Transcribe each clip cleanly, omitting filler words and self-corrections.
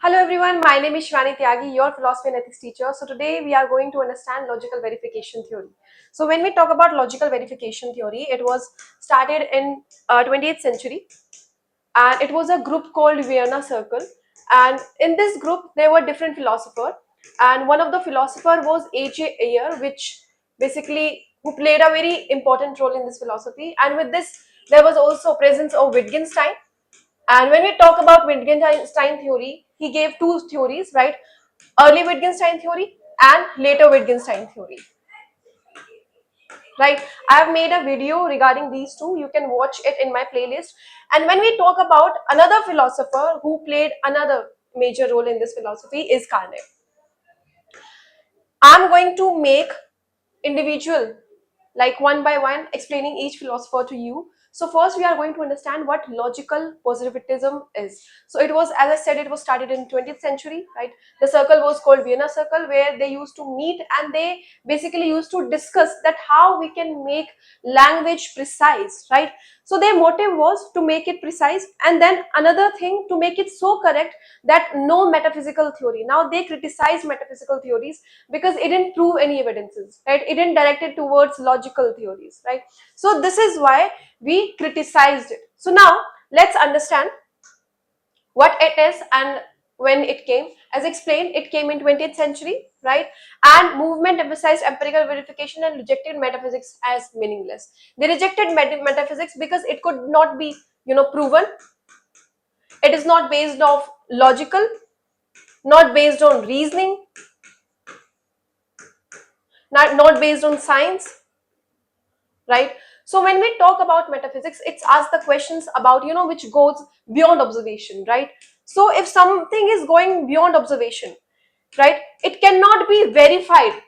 Hello everyone, my name is Shivani Tyagi, your philosophy and ethics teacher. So today we are going to understand logical verification theory. So when we talk about logical verification theory, it was started in 20th century and it was a group called Vienna Circle. And in this group, there were different philosophers, and one of the philosopher was A.J. Ayer, which basically who played a very important role in this philosophy. And with this, there was also presence of Wittgenstein. And when we talk about Wittgenstein theory, he gave two theories, right? Early Wittgenstein theory and later Wittgenstein theory, right? I have made a video regarding these two. You can watch it in my playlist. And when we talk about another philosopher who played another major role in this philosophy is Carnot. I'm going to make individual, like one by one, explaining each philosopher to you. So first we are going to understand what logical positivism is. So it was, as I said, it was started in 20th century, right? The circle was called Vienna Circle, where they used to meet and they basically used to discuss that how we can make language precise, right? So their motive was to make it precise, and then another thing, to make it so correct that no metaphysical theory. Now they criticize metaphysical theories because it didn't prove any evidences, right? It didn't direct it towards logical theories, right? So this is why we criticized it. So now let's understand what it is and when it came. As explained, it came in 20th century, right? And movement emphasized empirical verification and rejected metaphysics as meaningless. They rejected metaphysics because it could not be, proven. It is not based off logical, not based on reasoning, not based on science, right? So when we talk about metaphysics, it's asked the questions about, which goes beyond observation, right? So if something is going beyond observation, right, it cannot be verified.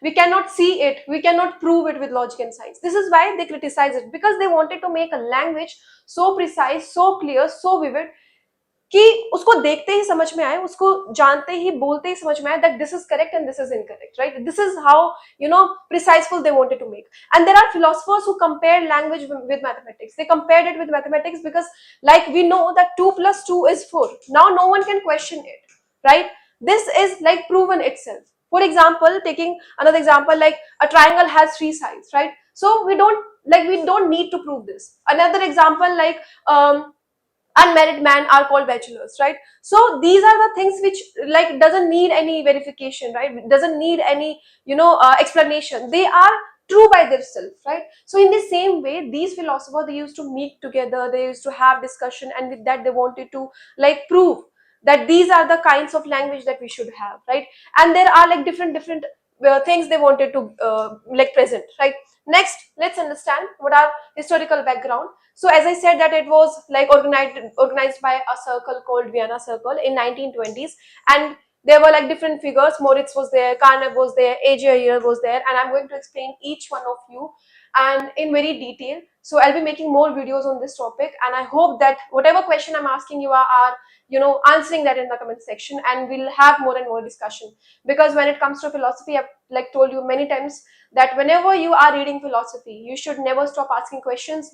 We cannot see it, we cannot prove it with logic and science. This is why they criticize it, because they wanted to make a language so precise, so clear, so vivid, कि उसको देखते ही समझ में आए, उसको जानते ही बोलते ही समझ में आए that this is correct and this is incorrect, right? This is how, preciseful they wanted to make. And there are philosophers who compared language with mathematics. They compared it with mathematics because, like, we know that 2 plus 2 is 4. Now no one can question it, right? This is like proven itself. For example, taking another example, like a triangle has 3 sides, right? So we don't need to prove this. Another example, like unmarried men are called bachelors, right? So these are the things which, like, doesn't need any verification, right? Doesn't need any, explanation. They are true by themselves, right? So in the same way, these philosophers, they used to meet together, they used to have discussion, and with that they wanted to, like, prove that these are the kinds of language that we should have, right? And there are, like, different things they wanted to like present, right? Next, let's understand what are historical background. So as I said, that it was like organized by a circle called Vienna Circle in 1920s, and there were, like, different figures. Moritz was there, Carnap was there, A.J. Ayer was there, and I'm going to explain each one of you and in very detail. So I'll be making more videos on this topic, and I hope that whatever question I'm asking you are answering that in the comment section, and we'll have more and more discussion. Because when it comes to philosophy, I've, like, told you many times that whenever you are reading philosophy, you should never stop asking questions.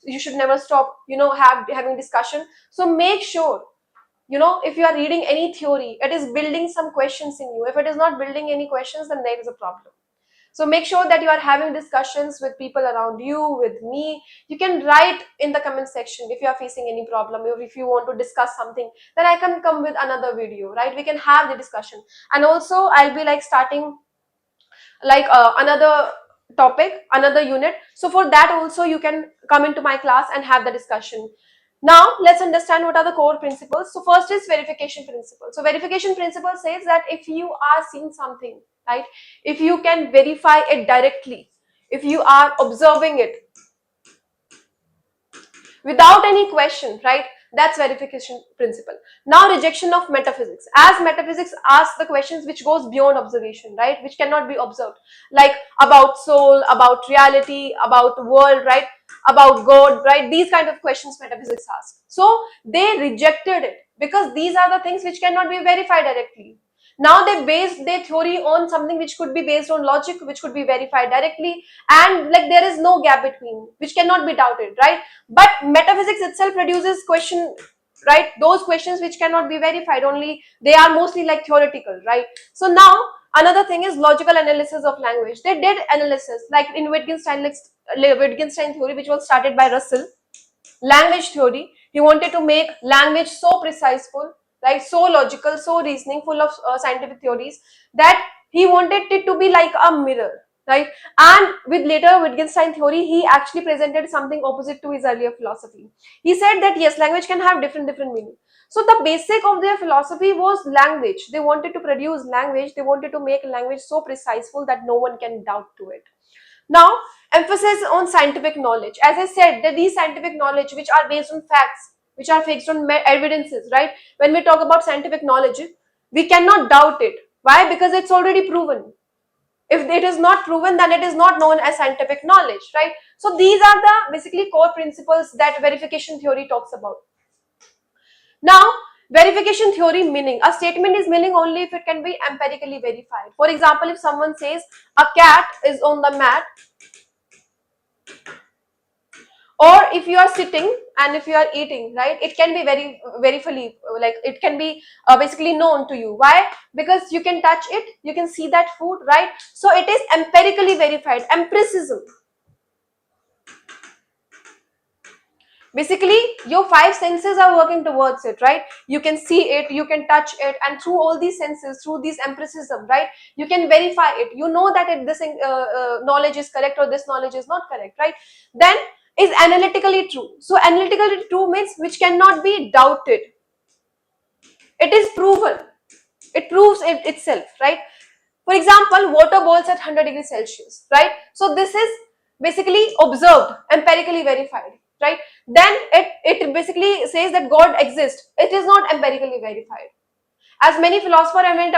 You should never stop, having discussion. So make sure, if you are reading any theory, it is building some questions in you. If it is not building any questions, then there is a problem. So make sure that you are having discussions with people around you, with me. You can write in the comment section if you are facing any problem, or if you want to discuss something, then I can come with another video, right? We can have the discussion. And also I'll be, like, starting, like, another topic, another unit. So for that also you can come into my class and have the discussion. Now let's understand what are the core principles. So first is verification principle. So verification principle says that if you are seeing something, right, if you can verify it directly, if you are observing it without any question, right, that's verification principle. Now rejection of metaphysics, as metaphysics asks the questions which goes beyond observation, right, which cannot be observed, like about soul, about reality, about world, right, about God, right? These kind of questions metaphysics asks. So they rejected it because these are the things which cannot be verified directly. Now they based their theory on something which could be based on logic, which could be verified directly, and, like, there is no gap between, which cannot be doubted, right? But metaphysics itself produces question, right? Those questions which cannot be verified, only they are mostly like theoretical, right? So now another thing is logical analysis of language. They did analysis like in Wittgenstein theory, which was started by Russell. Language theory, he wanted to make language so preciseful, right, so logical, so reasoning, full of scientific theories, that he wanted it to be like a mirror, right? And with later Wittgenstein theory, he actually presented something opposite to his earlier philosophy. He said that yes, language can have different meaning. So the basic of their philosophy was language. They wanted to produce language, they wanted to make language so preciseful that no one can doubt to it. Now, emphasis on scientific knowledge. As I said, that these scientific knowledge which are based on facts, which are based on evidences, right? When we talk about scientific knowledge, we cannot doubt it. Why? Because it's already proven. If it is not proven, then it is not known as scientific knowledge, right? So these are the basically core principles that verification theory talks about. Now, verification theory meaning. A statement is meaning only if it can be empirically verified. For example, if someone says a cat is on the mat, or if you are sitting and if you are eating, right, it can be very fully, like it can be basically known to you. Why? Because you can touch it, you can see that food, right? So it is empirically verified. Empiricism, basically your five senses are working towards it, right? You can see it, you can touch it, and through all these senses, through this empiricism, right, you can verify it. You know that this knowledge is correct or this knowledge is not correct, right? Then is analytically true. So analytically true means which cannot be doubted. It is proven. It proves it itself, right? For example, water boils at 100 degrees Celsius, right? So this is basically observed, empirically verified, right? Then it basically says that God exists. It is not empirically verified. As many philosophers, I mean,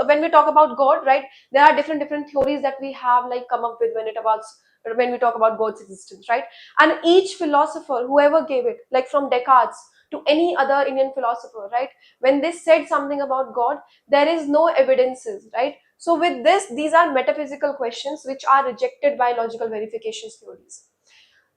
when we talk about God, right, there are different theories that we have like come up with when we talk about God's existence, right? And each philosopher, whoever gave it, like from Descartes to any other Indian philosopher, right, when they said something about God, there is no evidences, right? So with this, these are metaphysical questions which are rejected by logical verification theories.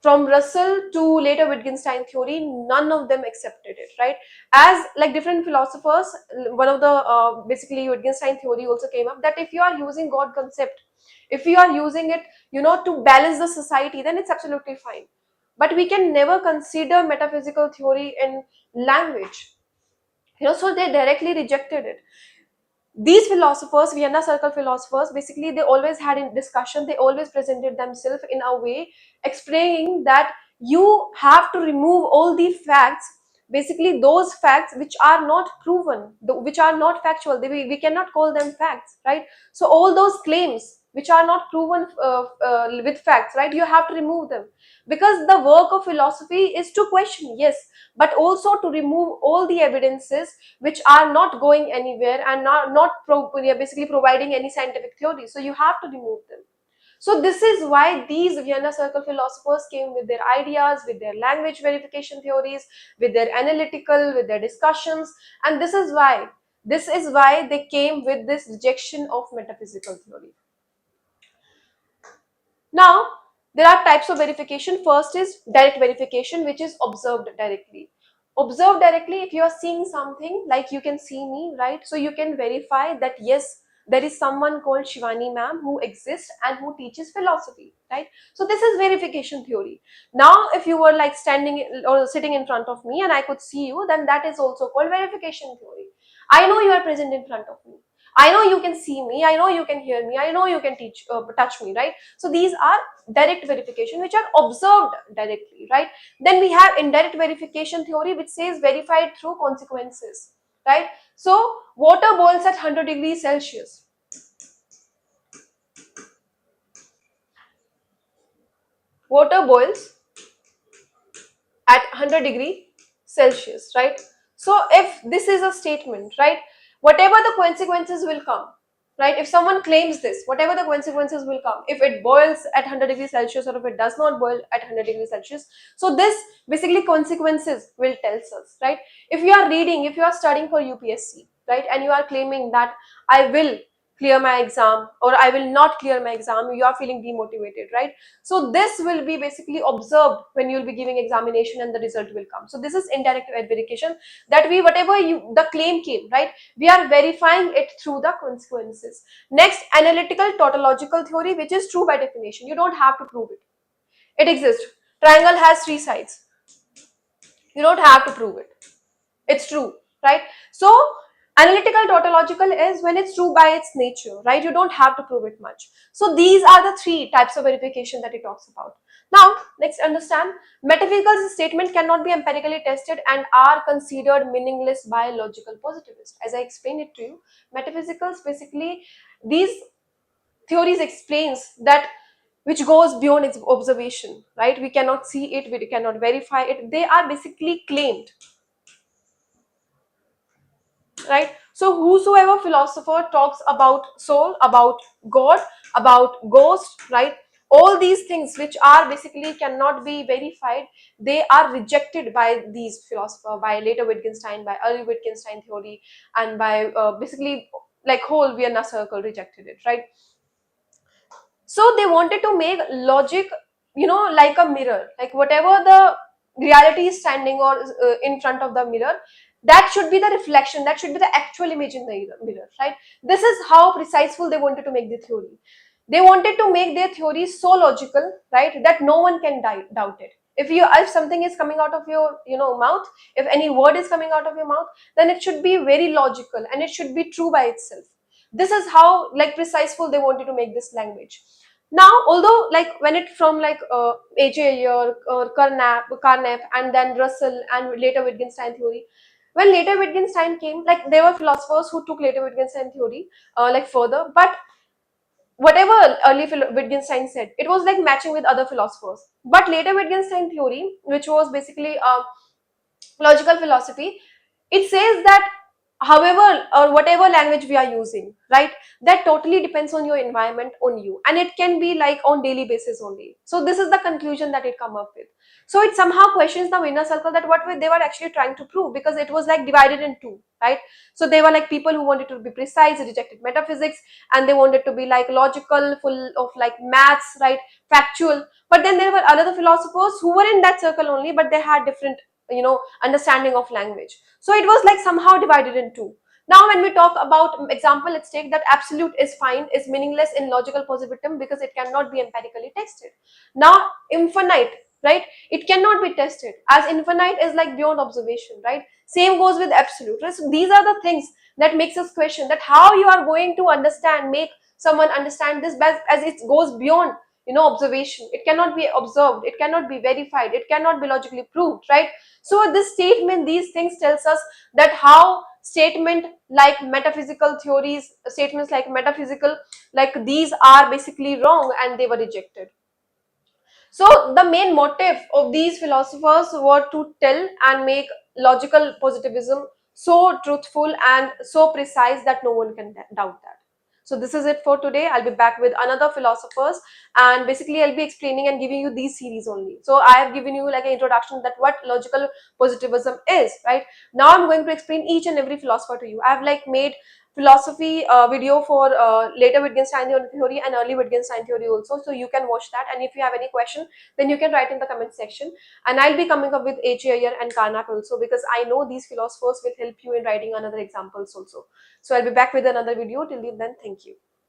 From Russell to later Wittgenstein theory, none of them accepted it, right? As like different philosophers, one of the basically Wittgenstein theory also came up that if you are using God concept, if you are using it, to balance the society, then it's absolutely fine. But we can never consider metaphysical theory in language, so they directly rejected it. These philosophers, Vienna Circle philosophers, basically they always had in discussion, they always presented themselves in a way explaining that you have to remove all the facts, basically those facts which are not proven, which are not factual, we cannot call them facts, right? So all those claims which are not proven with facts, right, you have to remove them, because the work of philosophy is to question, yes, but also to remove all the evidences which are not going anywhere and basically providing any scientific theory. So you have to remove them. So this is why these Vienna Circle philosophers came with their ideas, with their language verification theories, with their analytical, with their discussions, and this is why they came with this rejection of metaphysical theory. Now, there are types of verification. First is direct verification, which is observed directly. Observed directly, if you are seeing something, like you can see me, right? So you can verify that yes, there is someone called Shivani ma'am who exists and who teaches philosophy, right? So this is verification theory. Now, if you were like standing or sitting in front of me and I could see you, then that is also called verification theory. I know you are present in front of me. I know you can see me. I know you can hear me. I know you can touch me, right? So these are direct verification, which are observed directly, right? Then we have indirect verification theory, which says verified through consequences, right? So water boils at 100 degrees Celsius. Water boils at 100 degree Celsius, right? So if this is a statement, right, whatever the consequences will come, right, if someone claims this, whatever the consequences will come, if it boils at 100 degrees Celsius or if it does not boil at 100 degrees Celsius, so this basically consequences will tells us, right? If you are reading, if you are studying for UPSC, right, and you are claiming that I will clear my exam, or I will not clear my exam, you are feeling demotivated, right? So this will be basically observed when you will be giving examination and the result will come. So this is indirect verification, that we, whatever you, the claim came, right, we are verifying it through the consequences. Next, analytical tautological theory, which is true by definition. You don't have to prove it. It exists. Triangle has three sides. You don't have to prove it. It's true, right? So analytical tautological is when it's true by its nature, right? You don't have to prove it much. So these are the three types of verification that it talks about. Now, let's understand, metaphysical statement cannot be empirically tested and are considered meaningless by logical positivists. As I explained it to you, metaphysicals, basically these theories explains that which goes beyond its observation, right? We cannot see it, we cannot verify it. They are basically claimed, right? So whosoever philosopher talks about soul, about God, about ghost, right, all these things which are basically cannot be verified, they are rejected by these philosophers, by later Wittgenstein, by early Wittgenstein theory, and by basically like whole Vienna circle rejected it, right? So they wanted to make logic, like a mirror, like whatever the reality is standing or in front of the mirror, that should be the reflection, that should be the actual image in the mirror, right? This is how preciseful they wanted to make the theory. They wanted to make their theory so logical, right, that no one can doubt it. If something is coming out of your mouth, if any word is coming out of your mouth, then it should be very logical and it should be true by itself. This is how like preciseful they wanted to make this language. Now, although like when it from like AJ Ayer or Carnap and then Russell and later Wittgenstein theory, when later Wittgenstein came, like there were philosophers who took later Wittgenstein theory like further, but whatever early Wittgenstein said, it was like matching with other philosophers. But later Wittgenstein theory, which was basically logical philosophy, it says that however or whatever language we are using, right, that totally depends on your environment, on you, and it can be like on daily basis only. So this is the conclusion that it come up with. So it somehow questions the winner circle, that what they were actually trying to prove, because it was like divided in two, right? So they were like people who wanted to be precise, rejected metaphysics, and they wanted to be like logical, full of like maths, right, factual. But then there were other philosophers who were in that circle only, but they had different understanding of language. So it was like somehow divided in two. Now when we talk about example, let's take that absolute is fine is meaningless in logical positivism because it cannot be empirically tested. Now infinite, right, it cannot be tested, as infinite is like beyond observation, right? Same goes with absolute, right? So these are the things that makes us question that how you are going to understand, make someone understand this as it goes beyond observation. It cannot be observed, it cannot be verified, it cannot be logically proved, right? So this statement, these things tells us that how statement like metaphysical theories, statements like metaphysical, like these are basically wrong and they were rejected. So the main motive of these philosophers were to tell and make logical positivism so truthful and so precise that no one can doubt that. So this is it for today. I'll be back with another philosophers, and basically I'll be explaining and giving you these series only. So I have given you like an introduction that what logical positivism is, right? Now I'm going to explain each and every philosopher to you. I've like made philosophy video for later Wittgenstein theory and early Wittgenstein theory also, so you can watch that. And if you have any question, then you can write in the comment section, and I'll be coming up with H. Ayer and Carnap also, because I know these philosophers will help you in writing another examples also. So I'll be back with another video. Till then, thank you.